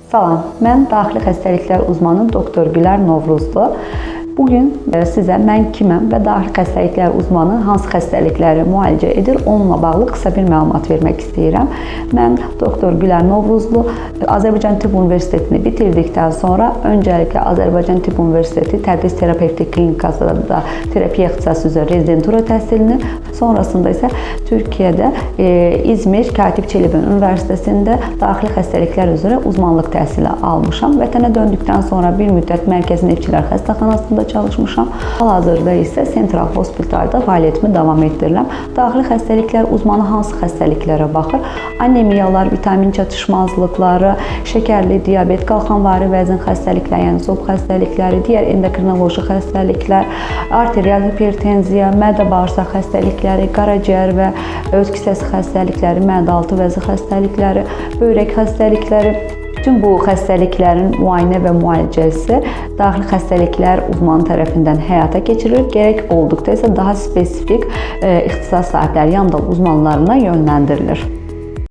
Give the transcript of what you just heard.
Salam, mən daxili xəstəliklər uzmanı doktor Gülər Novruzlu. Bugün sizə mən kiməm və daxili xəstəliklər uzmanı hansı xəstəlikləri müalicə edir, onunla bağlı qısa bir məlumat vermək istəyirəm. Mən doktor Gülər Novruzlu Azərbaycan Tibb Universitetini bitirdikdən sonra öncəliklə Azərbaycan Tibb Universiteti Tədris Terapevtik Klinikasında terapiya ixtisası üzrə rezidentura təhsilini, sonrasında isə Türkiyədə İzmir Katib Çelebi Üniversitesində daxili xəstəliklər üzrə uzmanlıq təhsili almışam. Vətənə döndükdən sonra bir müddət Mərkəzi Nefçilər Xəstəxanasında çalışmışam. Hal-hazırda isə Central Hospitalda fəaliyyətimi davam etdirirəm. Daxili xəstəliklər uzmanı hansı xəstəliklərə baxır? Anemiyalar, vitamin çatışmazlıqları, şəkərli diabet, qalxanvari vəzin xəstəlikləri, yəni zob xəstəlikləri, digər endokrinoloji xəstəliklər, arterial hipertenziya, mədə-bağırsaq xəstəlikləri, qaraciyər və öz kisəsi xəstəlikləri, mədə-altı vəzi xəstəlikləri, böyrək xəstəlikləri. Bütün bu xəstəliklərin müayinə və müalicəsi daxili xəstəliklər uzmanı tərəfindən həyata keçirilir. Gərək olduqda isə daha spesifik ixtisas sahibləri, yanında uzmanlarına yönləndirilir.